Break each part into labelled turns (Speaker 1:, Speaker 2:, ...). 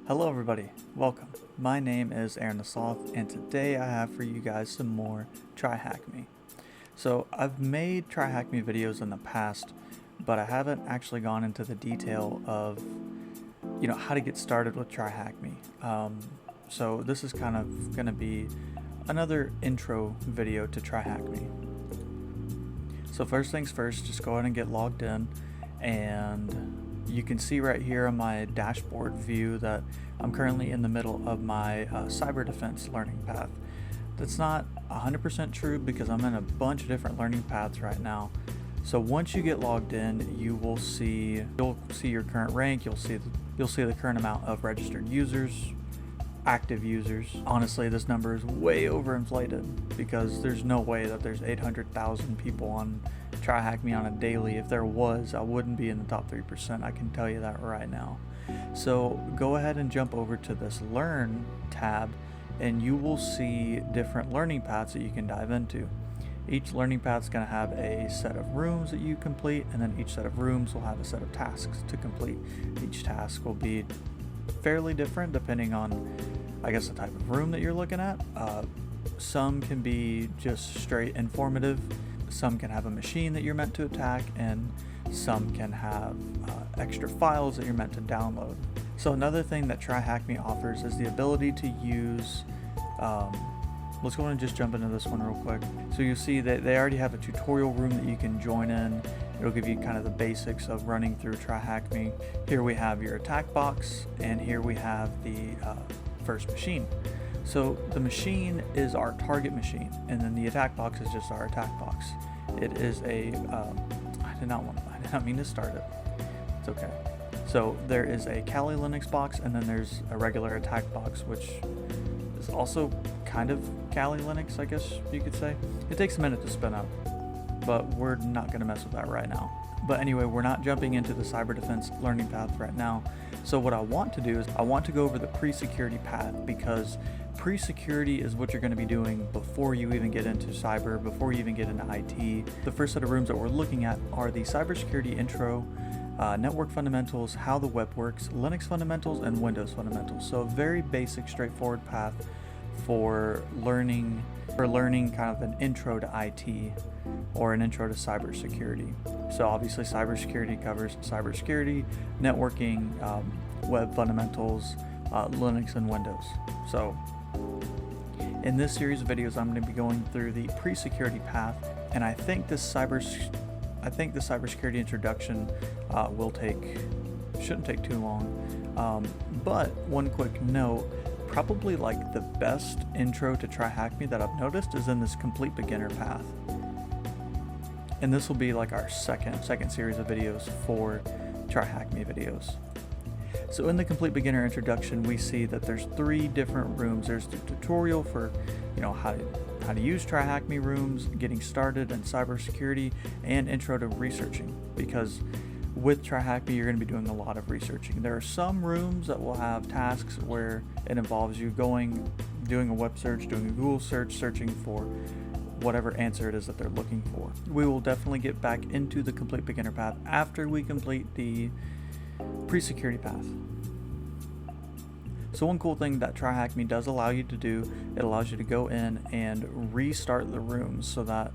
Speaker 1: Hello everybody, welcome. My name is Aaron the Sloth, and today I have for you guys some more TryHackMe. So I've made TryHackMe videos in the past, but I haven't actually gone into the detail of, how to get started with TryHackMe. So this is kind of going to be another intro video to TryHackMe. So first things first, just go ahead and get logged in, and you can see right here on my dashboard view that I'm currently in the middle of my cyber defense learning path. That's not 100% true because I'm in a bunch of different learning paths right now. So once you get logged in, you'll see your current rank, you'll see the current amount of registered users, active users. Honestly, this number is way overinflated because there's no way that there's 800,000 people on TryHackMe on a daily. If there was, I wouldn't be in the top 3%. I can tell you that right now. So go ahead and jump over to this Learn tab, and you will see different learning paths that you can dive into. Each learning path is going to have a set of rooms that you complete, and then each set of rooms will have a set of tasks to complete. Each task will be fairly different depending on, I guess, the type of room that you're looking at. Some can be just straight informative, some can have a machine that you're meant to attack, and some can have extra files that you're meant to download. So another thing that TryHackMe offers is the ability to use, let's go ahead and just jump into this one real quick. So you'll see that they already have a tutorial room that you can join in. It'll give you kind of the basics of running through TryHackMe. Here we have your attack box, and here we have the first machine. So the machine is our target machine, and then the attack box is just our attack box. It is a, I did not mean to start it. It's okay. So there is a Kali Linux box, and then there's a regular attack box, which is also kind of Kali Linux, I guess you could say. It takes a minute to spin up, but we're not going to mess with that right now. But anyway, we're not jumping into the cyber defense learning path right now. So what I want to do is I want to go over the pre-security path, because pre-security is what you're going to be doing before you even get into cyber, before you even get into IT. The first set of rooms that we're looking at are the cybersecurity intro, network fundamentals, how the web works, Linux fundamentals, and Windows fundamentals. So a very basic, straightforward path for learning kind of an intro to IT or an intro to cybersecurity. So obviously cybersecurity covers cybersecurity, networking, web fundamentals, Linux, and Windows. So in this series of videos, I'm going to be going through the pre-security path, and I think the cybersecurity introduction shouldn't take too long. But one quick note, probably like the best intro to TryHackMe that I've noticed is in this complete beginner path. And this will be like our second series of videos for TryHackMe videos. So in the complete beginner introduction, we see that there's 3 different rooms. There's the tutorial for, how to use TryHackMe rooms, getting started in cybersecurity, and intro to researching. Because with TryHackMe, you're going to be doing a lot of researching. There are some rooms that will have tasks where it involves you doing a web search, doing a Google search, searching for whatever answer it is that they're looking for. We will definitely get back into the complete beginner path after we complete the pre-security path. So one cool thing that TryHackMe does allow you to do, it allows you to go in and restart the rooms so that,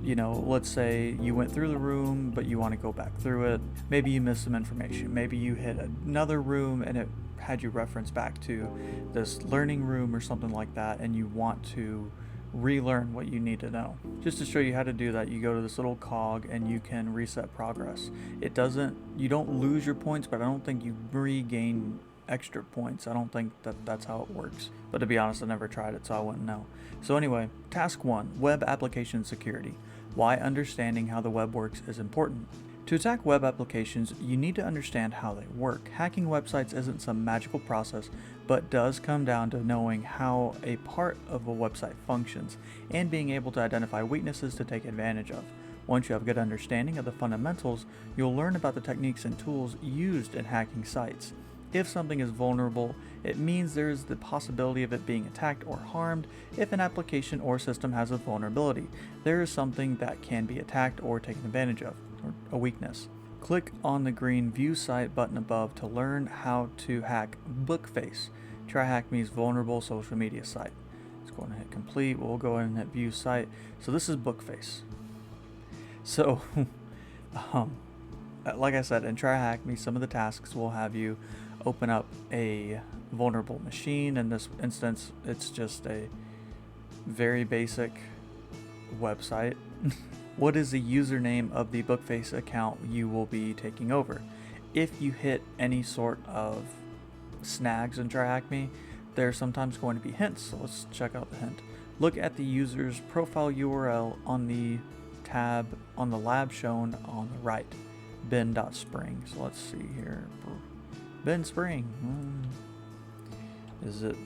Speaker 1: let's say you went through the room, but you want to go back through it. Maybe you missed some information. Maybe you hit another room and it had you reference back to this learning room or something like that, and you want to relearn what you need to know. Just to show you how to do that, you go to this little cog and you can reset progress. You don't lose your points, but I don't think you regain extra points. I don't think that's how it works. But to be honest, I never tried it, so I wouldn't know. So anyway, task 1, web application security. Why understanding how the web works is important. To attack web applications, you need to understand how they work. Hacking websites isn't some magical process, but does come down to knowing how a part of a website functions and being able to identify weaknesses to take advantage of. Once you have a good understanding of the fundamentals, you'll learn about the techniques and tools used in hacking sites. If something is vulnerable, it means there is the possibility of it being attacked or harmed. If an application or system has a vulnerability, there is something that can be attacked or taken advantage of, or a weakness. Click on the green View Site button above to learn how to hack Bookface, TryHackMe's vulnerable social media site. Let's go ahead and hit complete. We'll go ahead and hit View Site. So this is Bookface. So, like I said, in TryHackMe, some of the tasks will have you open up a vulnerable machine. In this instance, it's just a very basic website. What is the username of the Bookface account you will be taking over? If you hit any sort of snags in TryHackMe, there's sometimes going to be hints. So let's check out the hint. Look at the user's profile URL on the tab on the lab shown on the right, ben.spring. So let's see here. Ben Spring. Is it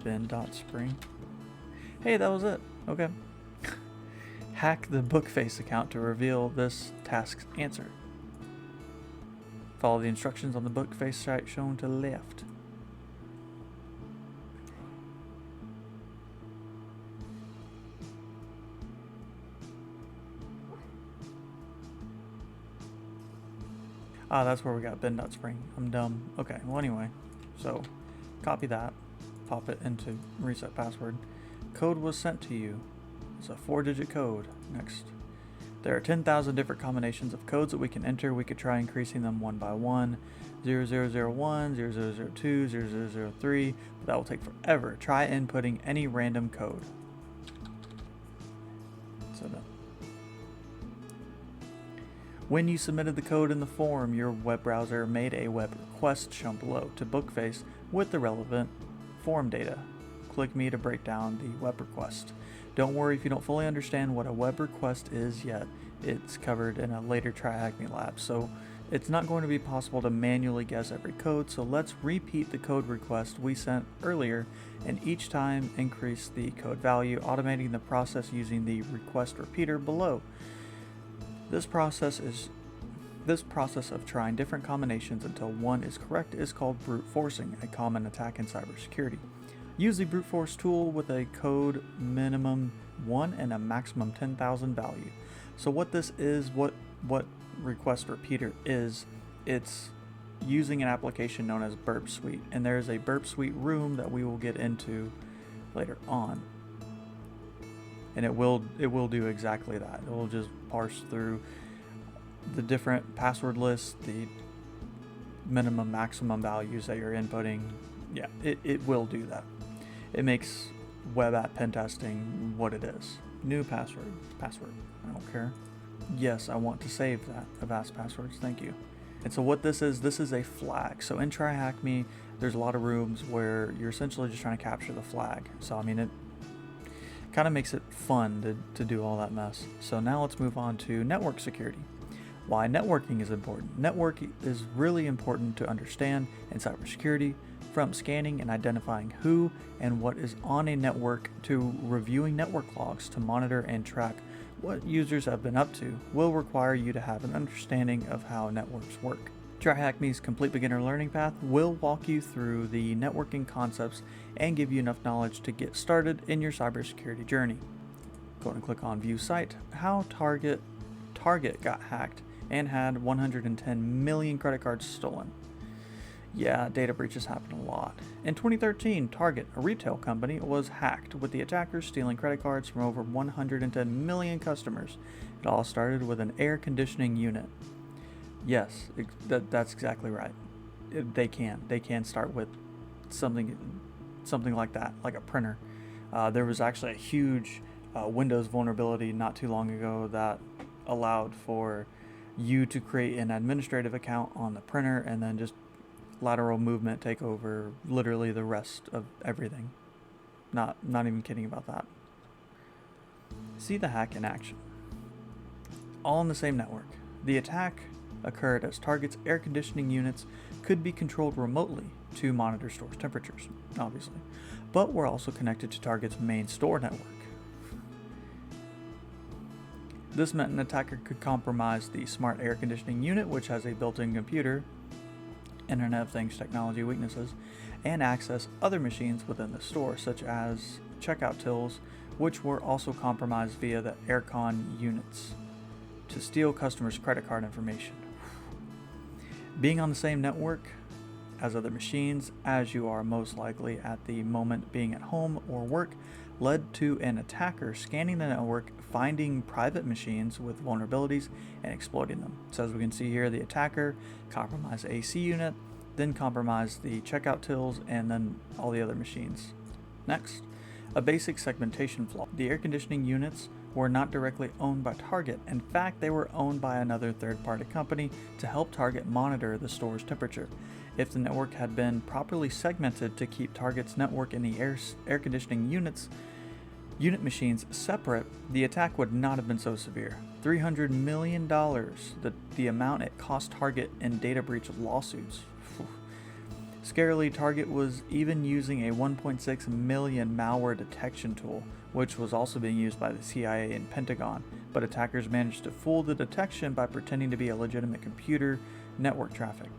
Speaker 1: ben.spring? Hey, that was it. Okay. Hack the Bookface account to reveal this task's answer. Follow the instructions on the Bookface site shown to the left. Ah, that's where we got ben.spring. I'm dumb. Okay, well anyway, so copy that, pop it into reset password. Code was sent to you. It's a 4-digit code. Next. There are 10,000 different combinations of codes that we can enter. We could try increasing them one by one. 0001, 0002, 0003, but that will take forever. Try inputting any random code. So done. When you submitted the code in the form, your web browser made a web request shown below to Bookface with the relevant form data. Click me to break down the web request. Don't worry if you don't fully understand what a web request is yet. It's covered in a later TryHackMe lab, so it's not going to be possible to manually guess every code, so let's repeat the code request we sent earlier and each time increase the code value, automating the process using the request repeater below. This process of trying different combinations until one is correct is called brute forcing, a common attack in cybersecurity. Use the brute force tool with a code minimum 1 and a maximum 10,000 value. So what this is, what request repeater is, it's using an application known as Burp Suite, and there is a Burp Suite room that we will get into later on. And it will do exactly that. It will just parse through the different password lists, the minimum maximum values that you're inputting. Yeah, it will do that. It makes web app pen testing what it is. New password, I don't care. Yes, I want to save that. Avast passwords, thank you. And so what this is a flag. So in TryHackMe, there's a lot of rooms where you're essentially just trying to capture the flag. So I mean, it kind of makes it fun to do all that mess. So now let's move on to network security. Why networking is important. Networking is really important to understand in cybersecurity, from scanning and identifying who and what is on a network to reviewing network logs to monitor and track what users have been up to will require you to have an understanding of how networks work. TryHackMe's Complete Beginner Learning Path will walk you through the networking concepts and give you enough knowledge to get started in your cybersecurity journey. Go ahead and click on View Site. How Target got hacked and had 110 million credit cards stolen. Yeah, data breaches happen a lot. In 2013, Target, a retail company, was hacked, with the attackers stealing credit cards from over 110 million customers. It all started with an air conditioning unit. Yes, that's exactly right. They can start with something like that, like a printer. There was actually a huge Windows vulnerability not too long ago that allowed for you to create an administrative account on the printer and then just lateral movement take over literally the rest of everything. Not even kidding about that. See the hack in action. All on the same network. The attack occurred as Target's air conditioning units could be controlled remotely to monitor stores' temperatures, obviously, but were also connected to Target's main store network. This meant an attacker could compromise the smart air conditioning unit, which has a built-in computer, Internet of Things technology weaknesses, and access other machines within the store, such as checkout tills, which were also compromised via the aircon units to steal customers' credit card information. Being on the same network as other machines, as you are most likely at the moment being at home or work, led to an attacker scanning the network, finding private machines with vulnerabilities, and exploiting them. So as we can see here, the attacker compromised AC unit, then compromised the checkout tills, and then all the other machines. Next, a basic segmentation flaw. The air conditioning units were not directly owned by Target. In fact, they were owned by another third-party company to help Target monitor the store's temperature. If the network had been properly segmented to keep Target's network and the air conditioning unit machines separate, the attack would not have been so severe. $300 million, the amount it cost Target in data breach lawsuits. Scarily, Target was even using a 1.6 million malware detection tool, which was also being used by the CIA and Pentagon, but attackers managed to fool the detection by pretending to be a legitimate computer network traffic.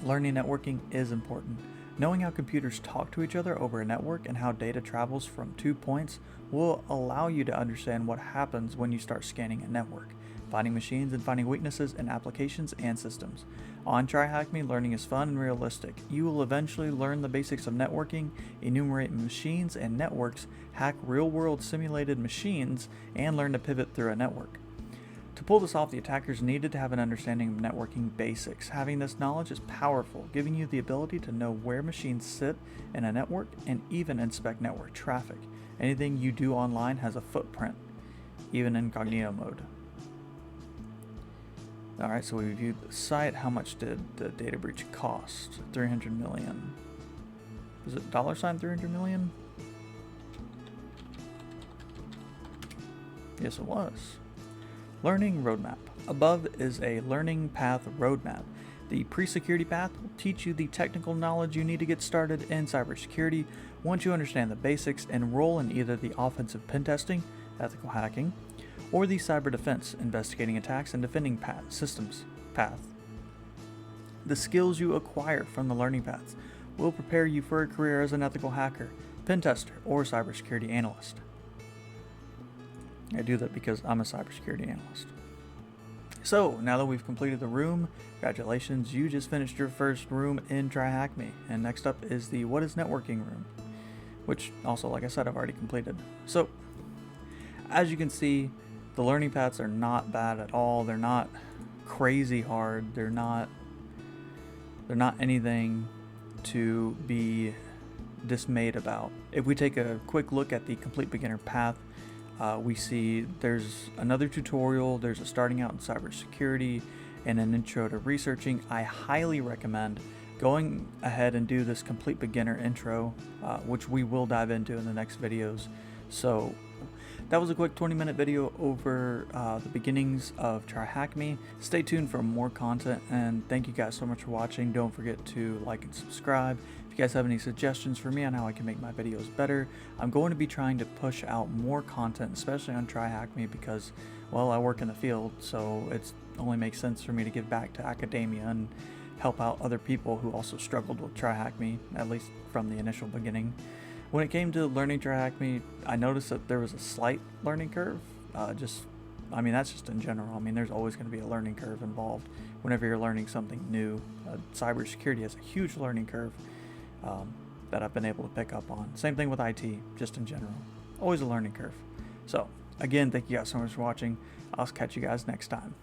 Speaker 1: Learning networking is important. Knowing how computers talk to each other over a network and how data travels from 2 points will allow you to understand what happens when you start scanning a network, finding machines and finding weaknesses in applications and systems. On TryHackMe, learning is fun and realistic. You will eventually learn the basics of networking, enumerate machines and networks, hack real-world simulated machines, and learn to pivot through a network. To pull this off, the attackers needed to have an understanding of networking basics. Having this knowledge is powerful, giving you the ability to know where machines sit in a network and even inspect network traffic. Anything you do online has a footprint, even in incognito mode. Alright, so we reviewed the site. How much did the data breach cost? 300 million. Was it $300 million? Yes, it was. Learning roadmap. Above is a learning path roadmap. The pre-security path will teach you the technical knowledge you need to get started in cybersecurity. Once you understand the basics, enroll in either the offensive pen testing, ethical hacking, or the cyber defense, investigating attacks and defending systems path. The skills you acquire from the learning paths will prepare you for a career as an ethical hacker, pen tester, or cybersecurity analyst. I do that because I'm a cybersecurity analyst. So, now that we've completed the room, congratulations, you just finished your first room in TryHackMe. And next up is the What is Networking room, which also, like I said, I've already completed. So, as you can see, the learning paths are not bad at all. They're not crazy hard. They're not anything to be dismayed about. If we take a quick look at the complete beginner path, we see there's another tutorial, there's a starting out in cybersecurity, and an intro to researching. I highly recommend going ahead and do this complete beginner intro, which we will dive into in the next videos. So that was a quick 20-minute video over the beginnings of TryHackMe. Stay tuned for more content, and thank you guys so much for watching. Don't forget to like and subscribe. If you guys have any suggestions for me on how I can make my videos better, I'm going to be trying to push out more content, especially on TryHackMe, because, well, I work in the field, so it only makes sense for me to give back to academia and help out other people who also struggled with TryHackMe, at least from the initial beginning. When it came to learning TryHackMe, I noticed that there was a slight learning curve. That's just in general. I mean, there's always going to be a learning curve involved whenever you're learning something new. Cybersecurity has a huge learning curve that I've been able to pick up on. Same thing with IT, just in general. Always a learning curve. So, again, thank you guys so much for watching. I'll catch you guys next time.